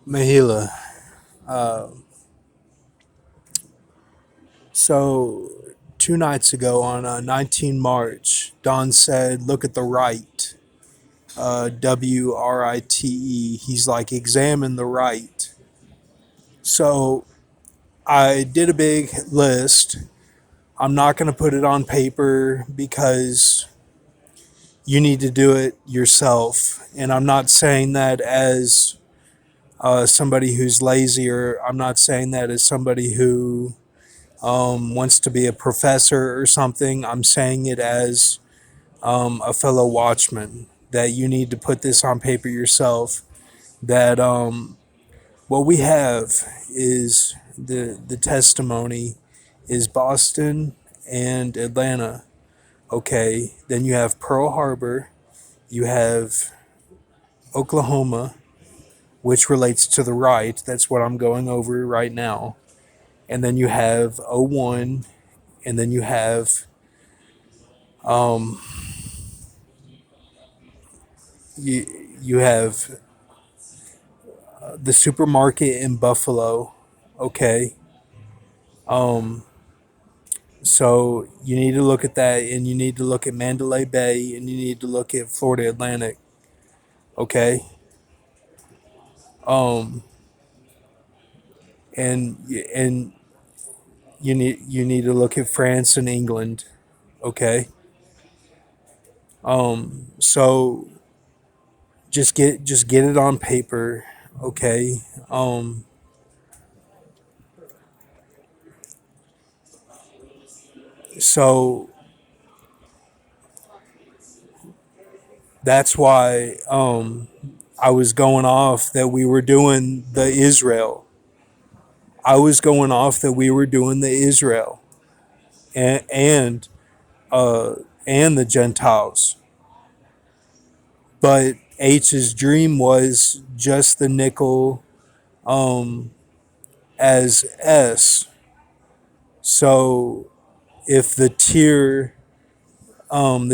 Mahila. Uh, so, 2 nights ago on 19 March, Don said, "Look at the right." WRITE. He's like, examine the right. So, I did a big list. I'm not going to put it on paper because you need to do it yourself. And I'm not saying that as somebody who's lazy, or I'm not saying that as somebody who wants to be a professor or something. I'm saying it as a fellow watchman that you need to put this on paper yourself. That what we have is the testimony is Boston and Atlanta. Okay, then you have Pearl Harbor, you have Oklahoma, which relates to the right. That's what I'm going over right now. And then you have '01, and then you have um, you have the supermarket in Buffalo. Okay. Um, so you need to look at that, and you need to look at Mandalay Bay, and you need to look at Florida Atlantic. Okay. Um, and you need to look at France and England. Okay. So just get it on paper. Okay. So that's why I was going off that we were doing the Israel. I was going off that we were doing the Israel and uh, and the Gentiles. But H's dream was just the nickel um, as S. So if the tier of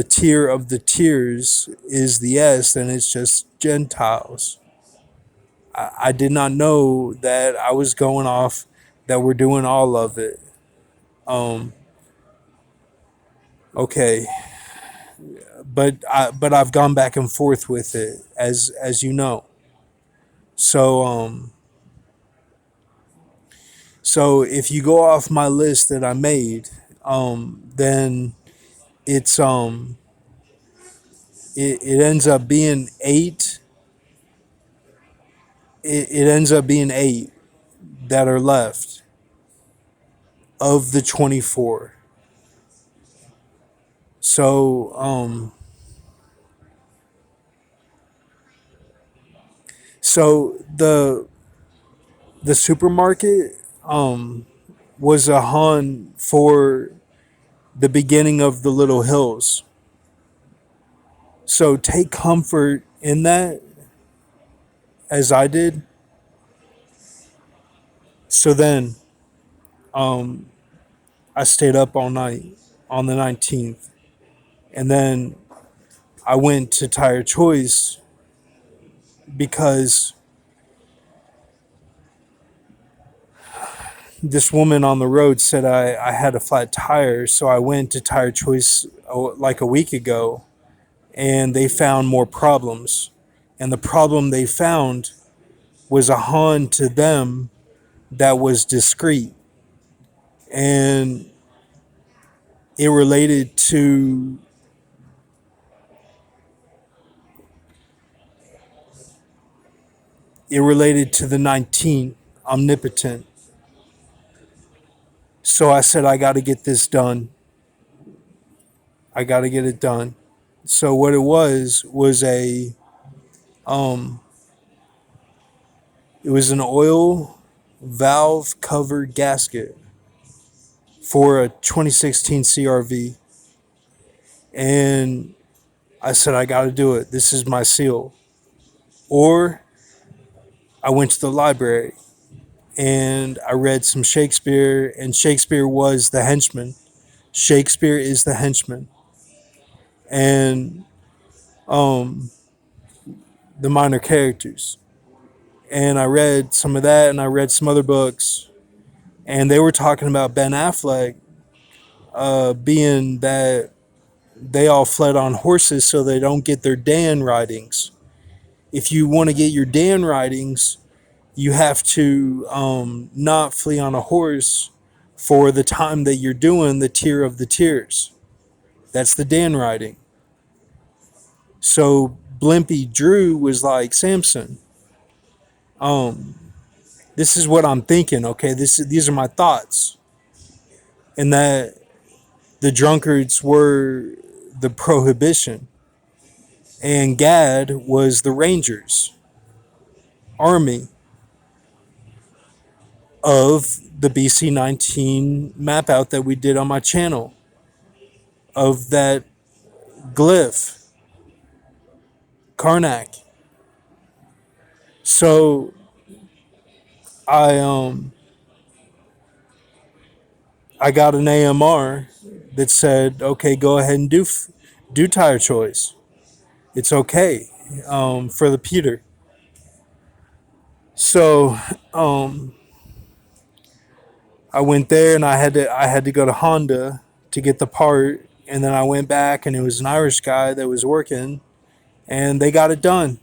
the tiers is the S, then it's just Gentiles. I did not know that I was going off that we're doing all of it. Um, okay, but I've gone back and forth with it as you know. So so if you go off my list that I made, then it's it ends up being eight. It ends up being eight that are left of the 24. So so the supermarket was a hun for the beginning of the Little Hills. So take comfort in that, as I did. So then um, I stayed up all night on the 19th. And then I went to Tire Choice because this woman on the road said I had a flat tire. So I went to Tire Choice like a week ago, and they found more problems. And the problem they found was a Han to them that was discreet. And it related to the 19 omnipotent. So I said I got to get this done. I got to get it done. So what it was um it was an oil valve covered gasket for a 2016 CRV, and I said I got to do it. This is my seal. Or I went to the library and I read some Shakespeare, and Shakespeare was the henchman. Shakespeare is the henchman, and um, the minor characters. And I read some of that, and I read some other books, and they were talking about Ben Affleck, being that they all fled on horses so they don't get their Dan writings. If you want to get your Dan writings, you have to not flee on a horse for the time that you're doing the Tear of the Tears. That's the Dan writing. So Blimpy Drew was like Samson. Um, this is what I'm thinking. Okay, these are my thoughts, and that the drunkards were the prohibition, and Gad was the Rangers army of the BC 19 map out that we did on my channel of that glyph, Karnak. So I I got an AMR that said, okay, go ahead and do tire choice. It's okay for the Peter. So um, I went there and I had to go to Honda to get the part, and then I went back and it was an Irish guy that was working, and they got it done.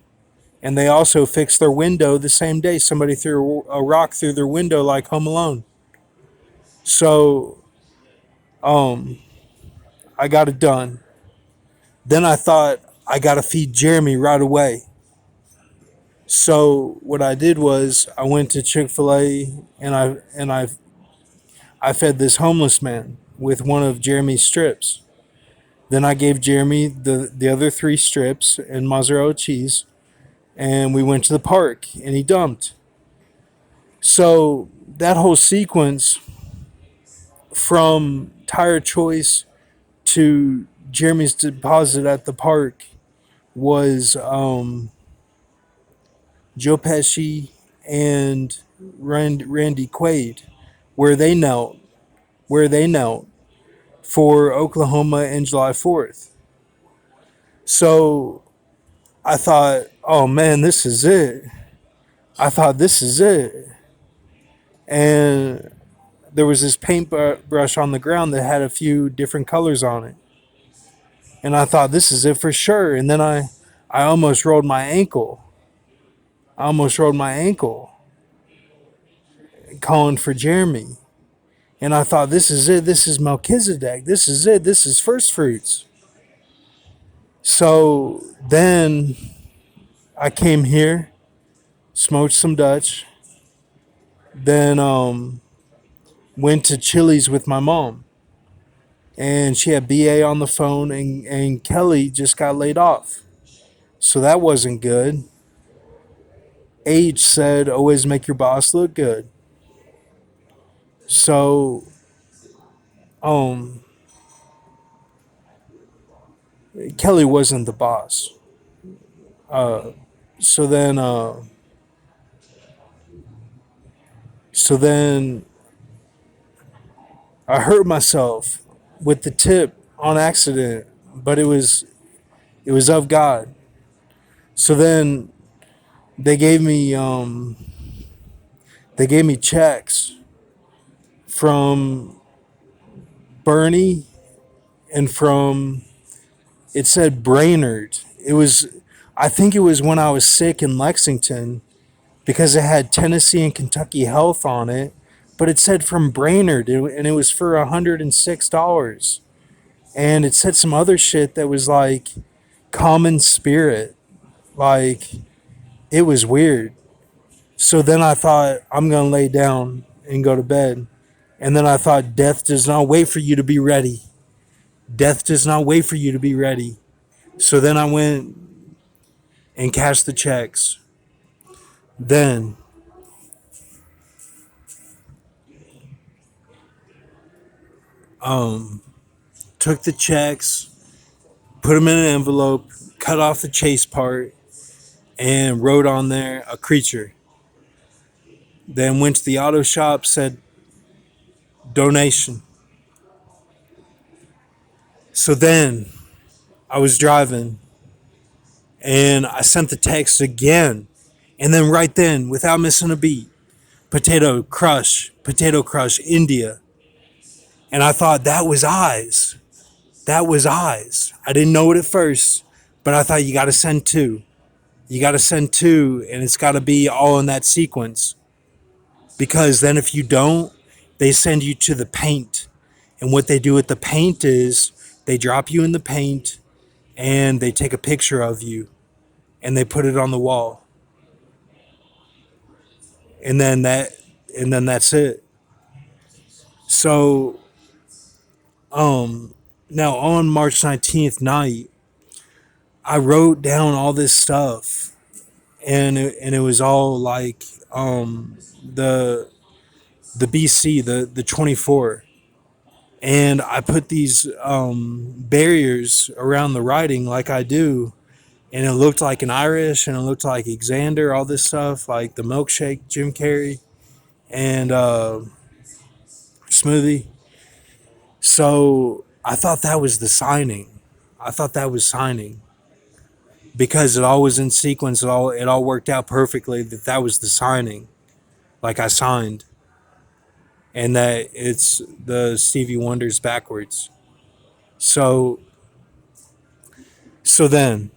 And they also fixed their window the same day. Somebody threw a rock through their window like Home Alone. So I got it done. Then I thought I got to feed Jeremy right away. So what I did was I went to Chick-fil-A and I fed this homeless man with one of Jeremy's strips. Then I gave Jeremy the other three strips and mozzarella cheese, and we went to the park and he dumped. So that whole sequence from tire choice to Jeremy's deposit at the park was Joe Pesci and Randy Quaid, where they knelt, where they knelt for Oklahoma and July 4th. So I thought, oh man, this is it. I thought this is it. And there was this paintbrush on the ground that had a few different colors on it. And I thought, this is it for sure. And then I almost rolled my ankle. I almost rolled my ankle calling for Jeremy. And I thought, this is it. This is Melchizedek. This is it. This is first fruits. So then I came here, smoked some Dutch, then went to Chili's with my mom. And she had BA on the phone, and Kelly just got laid off. So that wasn't good. Age said, always make your boss look good. So um, Kelly wasn't the boss. Uh, so then, uh, so then I hurt myself with the tip on accident, but it was of God. So then they gave me checks from Bernie and from, it said Brainerd. It was, I think it was when I was sick in Lexington, because it had Tennessee and Kentucky Health on it, but it said from Brainerd, and it was for $106. And it said some other shit that was like Common Spirit. Like, it was weird. So then I thought, I'm going to lay down and go to bed. And then I thought, death does not wait for you to be ready. Death does not wait for you to be ready. So then I went and cashed the checks. Then took the checks, put them in an envelope, cut off the chase part, and wrote on there a creature. Then went to the auto shop, said donation. So then I was driving and I sent the text again, And then right then, without missing a beat, Potato Crush, India. And I thought that was eyes. That was eyes. I didn't know it at first, but I thought you got to send two. You got to send two, and it's got to be all in that sequence. Because then if you don't, they send you to the paint. And what they do with the paint is they drop you in the paint and they take a picture of you and they put it on the wall. And then that's it. So now on March 19th night, I wrote down all this stuff and it was all like the BC, the 24. And I put these barriers around the writing like I do, and it looked like an Irish, and it looked like Xander, all this stuff, like the milkshake, Jim Carrey, and Smoothie. So I thought that was the signing. I thought that was signing because it all was in sequence. It all worked out perfectly. That was the signing, like I signed, and that it's the Stevie Wonders backwards. So then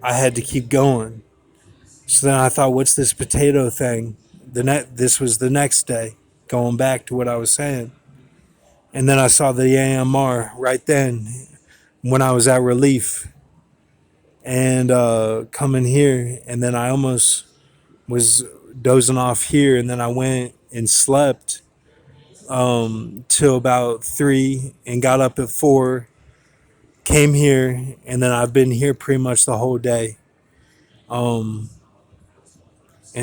I had to keep going. So then I thought, what's this potato thing? This was the next day, going back to what I was saying. And then I saw the AMR right then when I was at Relief and coming here. And then I almost was dozing off here. And then I went and slept till about 3 and got up at 4, came here. And then I've been here pretty much the whole day. And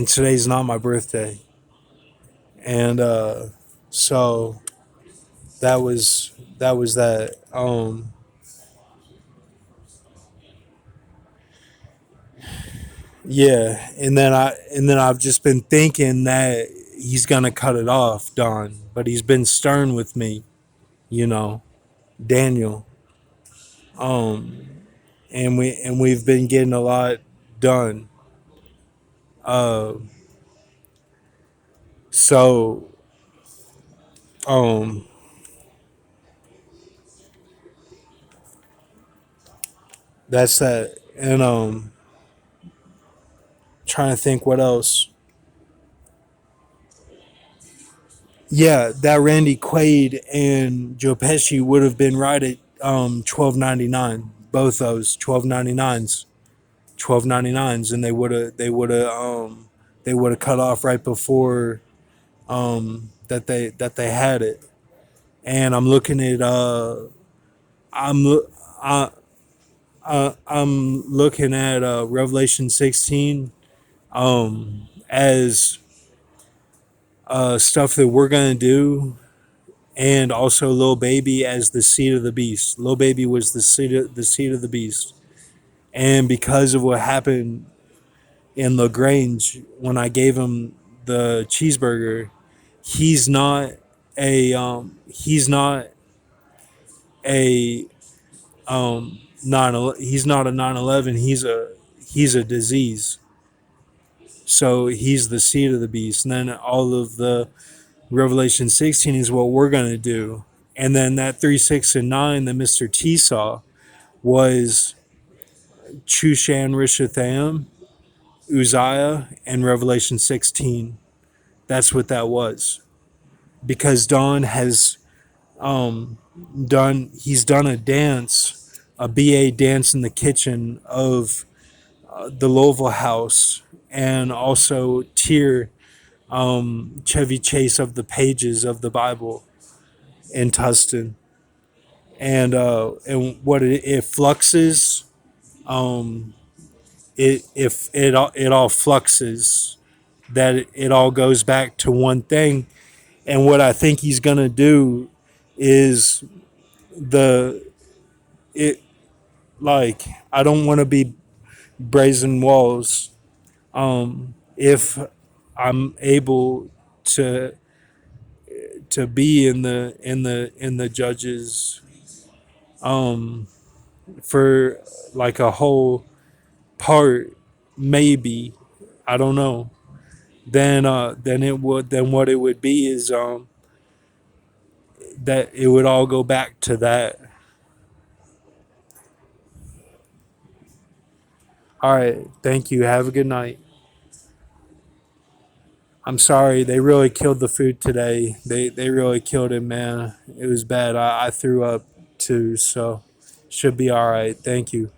today's not my birthday. And so that was that. Yeah, and then I've just been thinking that he's gonna cut it off, Don, but he's been stern with me, you know, Daniel. And we've been getting a lot done. Uh, so um, that's that, and trying to think what else. Yeah, that Randy Quaid and Joe Pesci would have been right at 12.99. Both those 12.99s, 12.99s, and they would have cut off right before that they had it. And I'm looking at I'm loo- I'm looking at Revelation 16 as stuff that we're gonna do, and also Lil Baby as the seed of the beast. Lil Baby was the seed of the beast, and because of what happened in Lagrange when I gave him the cheeseburger, he's not a he's not a 9/11. He's a disease. So he's the seed of the beast, and then all of the Revelation 16 is what we're gonna do, and then that 3, 6, and 9 that Mr. T saw was Chushan Rishathaim, Uzziah, and Revelation 16. That's what that was. Because Don has he's done a dance, a BA dance in the kitchen of the Louisville House, and also Tier Chevy Chase of the pages of the Bible in Tustin. And what it fluxes, it all fluxes, that it all goes back to one thing. And what I think he's gonna do is the it like I don't want to be brazen walls. If I'm able to be in the judges for like a whole part, maybe, I don't know. Then what it would be is that it would all go back to that. All right, thank you. Have a good night. I'm sorry, they really killed the food today. They really killed it, man. It was bad. I threw up too, so should be all right. Thank you.